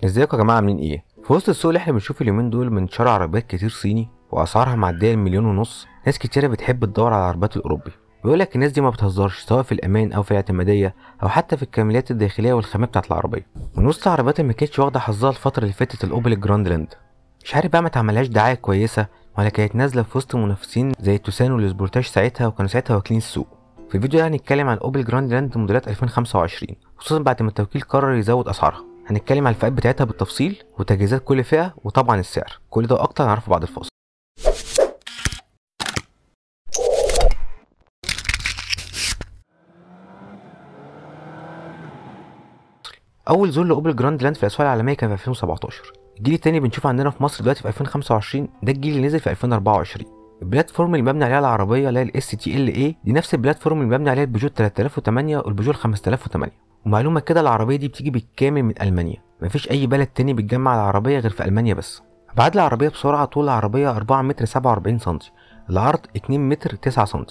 ازيكم يا جماعه عاملين ايه؟ في وسط السوق اللي احنا بنشوف اليومين دول منتشر عربيات كتير صيني واسعارها معديه المليون ونص. ناس كتيره بتحب تدور على العربيات الاوروبي، بيقولك الناس دي ما بتهزرش سواء في الامان او في الاعتماديه او حتى في الكماليات الداخليه والخامات بتاعه العربيه. من وسط العربيات اللي ما كانتش واخده حظها الفتره اللي فاتت الاوبل الجراند لاند. مش عارف بقى ما اتعملهاش دعايه كويسه ولا كانت نازله في وسط منافسين زي التوسان والسبورتاج ساعتها وكانوا ساعتها واكلين السوق. في الفيديو ده هنتكلم عن اوبل جراند لاند موديلات 2025، خصوصا بعد ما التوكيل قرر يزود اسعارها. هنتكلم على الفئات بتاعتها بالتفصيل وتجهيزات كل فئة وطبعا السعر، كل ده واكتر هنعرفه بعد الفاصل. اول ظهور لاوبل جراند لاند في الاسواق العالميه كان في 2017. الجيل التاني بنشوفه عندنا في مصر دلوقتي في 2025، ده الجيل اللي نزل في 2024. البلاتفورم اللي مبني عليها العربيه اللي هي الاس تي ال اي دي نفس البلاتفورم اللي مبني عليها البيجو 3008 والبيجو 5008. ومعلومه كده العربيه دي بتيجي بالكامل من المانيا، مفيش اي بلد تاني بتجمع العربيه غير في المانيا بس. ابعاد العربيه بسرعه، طول العربيه 4 متر 47 سم، العرض 2 متر 9 سم،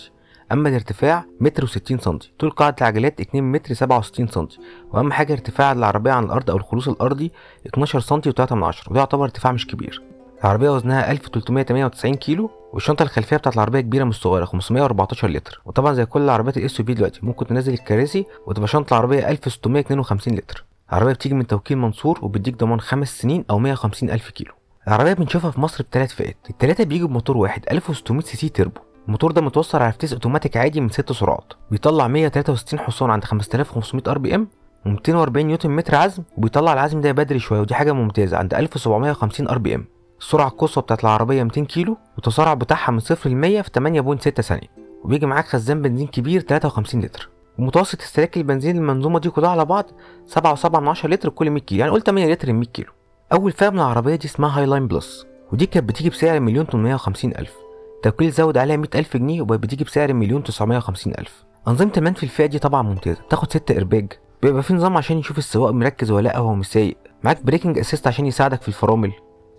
اما الارتفاع متر و60 سم، طول قاعده العجلات 2 متر 67 سم، واهم حاجه ارتفاع العربيه عن الارض او الخلوص الارضي 12 سم و3 من 10، وده يعتبر ارتفاع مش كبير. العربيه وزنها 1398 كيلو، والشنطه الخلفيه بتاعت العربيه كبيره مش صغيره 514 لتر، وطبعا زي كل العربيات الاس يو في دلوقتي ممكن تنزل الكراسي وتبقى شنطه العربيه 1652 لتر. العربيه بتيجي من توكيل منصور وبتديك ضمان 5 سنين او 150 الف كيلو. العربيه بنشوفها في مصر بثلاث فئات، الثلاثه بيجوا بموتور واحد 1600 سي سي تربو. الموتور ده متوصل على فتيس اوتوماتيك عادي من 6 سرعات، بيطلع 163 حصان عند 5500 ار بي ام و240 نيوتن متر عزم، وبيطلع العزم ده بدري شويه ودي حاجه ممتازه عند 1750 ار بي ام. السرعه القصوى بتاعت العربيه 200 كيلو، والتسارع بتاعها من 0 ل 100 في 8.6 ثانيه، وبيجي معاك خزان بنزين كبير 53 لتر. ومتوسط استهلاك البنزين المنظومه دي كلها على بعض 7.7 لتر كل 100 كيلو، يعني قول 8 لتر ل 100 كيلو. اول فئه من العربيه دي اسمها هاي لاين بلس، ودي كانت بتيجي بسعر 1,850,000. التوكيل زود عليها 100,000 جنيه وبقت بتيجي بسعر 1,950,000. أنظمة الأمان في الفئة دي طبعا ممتازة، تاخد 6 إيرباج، بيبقى في نظام عشان يشوف السواق مركز ولا لأ وهو مش سايق، معاك بريكنج أسيست عشان يساعدك في الفرامل،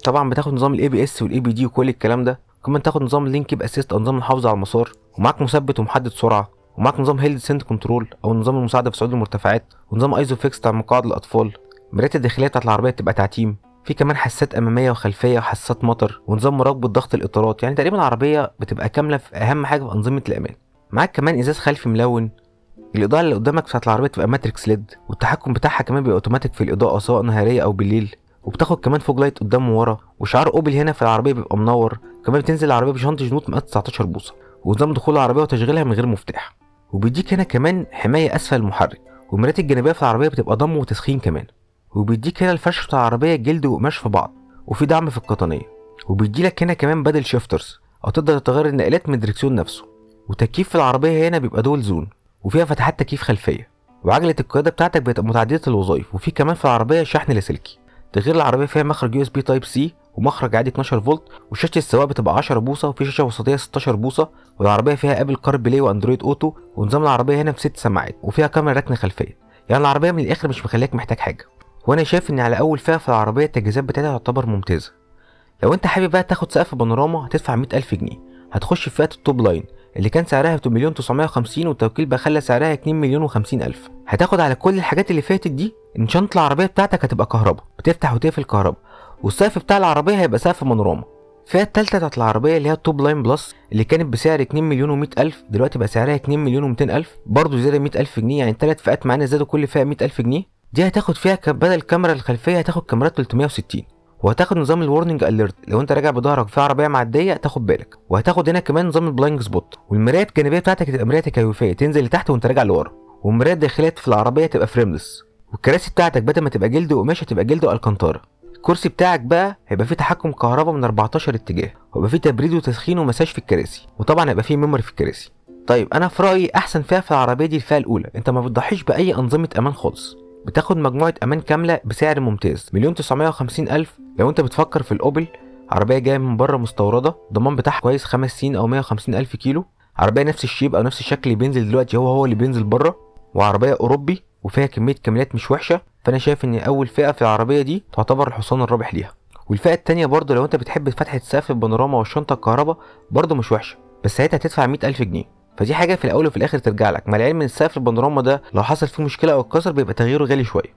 طبعا بتاخد نظام الاي بي اس والاي بي دي وكل الكلام ده، كمان تاخد نظام اللينكيب اسيست او نظام المحافظة على المسار، ومعاك مثبت ومحدد سرعة، ومعاك نظام هيل ديسنت كنترول او نظام المساعدة في صعود المرتفعات، ونظام ايزو فيكس بتاع مقاعد الأطفال. المرايات الداخلية بتاعت العربية بتبقى تعتيم، في كمان حساسات اماميه وخلفيه وحساسات مطر، ونظام مراقبه ضغط الاطارات، يعني تقريبا العربيه بتبقى كامله في اهم حاجه في انظمه الامان. معاك كمان ازاز خلفي ملون، الاضاءه اللي قدامك بتاعت العربيه تبقى ماتريكس ليد، والتحكم بتاعها كمان بيبقى اوتوماتيك في الاضاءه سواء نهاريه او بالليل، وبتاخد كمان فوج لايت قدام وورا، وشعار اوبل هنا في العربيه بيبقى منور. كمان بتنزل العربيه بشنطه جنوط مقاس 19 بوصه، ونظام دخول العربيه وتشغيلها من غير مفتاح، وبيديك هنا كمان حمايه اسفل المحرك، والمرايات الجانبيه في العربيه بتبقى ضم وتسخين كمان، وبيديك هنا الفرش بتاع العربيه جلد وقماش في بعض، وفي دعم في القطنيه، وبيديلك هنا كمان بدل شيفترز او تقدر تغير النقلات من الدركسيون نفسه، وتكييف في العربيه هنا بيبقى دول زون، وفيها فتحات تكييف خلفيه، وعجله القياده بتاعتك بتبقى متعدده الوظائف، وفي كمان في العربيه شحن لاسلكي. تغيير العربيه فيها مخرج يو اس بي تايب سي ومخرج عادي 12 فولت، وشاشه السواق بتبقى 10 بوصه، وفي شاشه وسطيه 16 بوصه، والعربيه فيها ابل كار بلاي واندرويد اوتو، ونظام العربيه هنا في 6 سماعات، وفيها كاميرا ركن خلفيه، يعني العربيه من الاخر مش مخليك محتاج حاجه. وانا شايف ان على اول فئه في العربيه التجهيزات بتاعتها تعتبر ممتازه. لو انت حابب بقى تاخد سقف بانوراما هتدفع 100,000 جنيه، هتخش في فئه التوب لاين اللي كان سعرها 2,950,000 والتوكيل بقى خلى سعرها 2,050,000. هتاخد على كل الحاجات اللي فاتت دي ان شنطه العربيه بتاعتك هتبقى كهرباء، بتفتح وتقفل كهرباء، والسقف بتاع العربيه هيبقى سقف بانوراما. الفئه الثالثه بتاعت العربيه اللي هي التوب لاين بلس اللي كانت بسعر 2,100,000 دلوقتي بقى سعرها 2,200,000، برضه زياده 100,000 جنيه، يعني الثلاث فئات معانا زادوا كل فئه 100,000 جنيه. دي هتاخد فيها بدل الكاميرا الخلفيه هتاخد كاميرات 360، وهتاخد نظام الورنينج اليرت لو انت راجع بظهرك في عربيه معديه تاخد بالك، وهتاخد هنا كمان نظام البلاينج سبوت، والمرايات الجانبيه بتاعتك هتبقى مرايه تكيفيه تنزل لتحت وانت راجع لورا، والمرايات الداخليه في العربيه تبقى فريملس، والكراسي بتاعتك بدل ما تبقى جلد وقماش هتبقى جلد والكانتارا. الكرسي بتاعك بقى هيبقى فيه تحكم كهرباء من 14 اتجاه، وهيبقى فيه تبريد وتسخين ومساج في الكراسي، وطبعا هيبقى فيه ميموري في الكراسي. طيب انا في رايي احسن فئه في العربيه دي الفئه الاولى، انت ما بتضحيش باي انظمه امان خالص، بتاخد مجموعه امان كامله بسعر ممتاز 1,950,000. لو انت بتفكر في الاوبل، عربيه جايه من بره مستورده، ضمان بتاعها كويس 5 سنين او 150,000 كيلو، عربيه نفس الشيب او نفس الشكل اللي بينزل دلوقتي هو اللي بينزل بره، وعربيه اوروبي وفيها كميه كاميرات مش وحشه. فانا شايف ان اول فئه في العربيه دي تعتبر الحصان الرابح ليها. والفئه الثانيه برضه لو انت بتحب فتحه سقف البانوراما والشنطه الكهرباء برضه مش وحشه، بس ساعتها هتدفع 100,000 جنيه، فدي حاجه في الاول وفي الاخر ترجع لك، مع العلم ان السقف البانوراما ده لو حصل فيه مشكله او اتكسر بيبقى تغييره غالي شويه.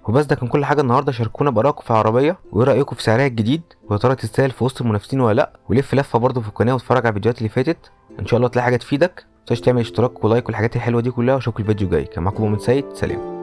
وبس ده كان كل حاجه النهارده. شاركونا بارائكم في العربيه وايه رايكم في سعرها الجديد، ويا ترى تستاهل في وسط المنافسين ولا لا. ولف لفه برضه في القناه واتفرج على الفيديوهات اللي فاتت، ان شاء الله تلاقي حاجه تفيدك. متنساش تعمل اشتراك ولايك والحاجات الحلوه دي كلها، واشوفك الفيديو الجاي. كان معاكم مؤمن سيد، سلام.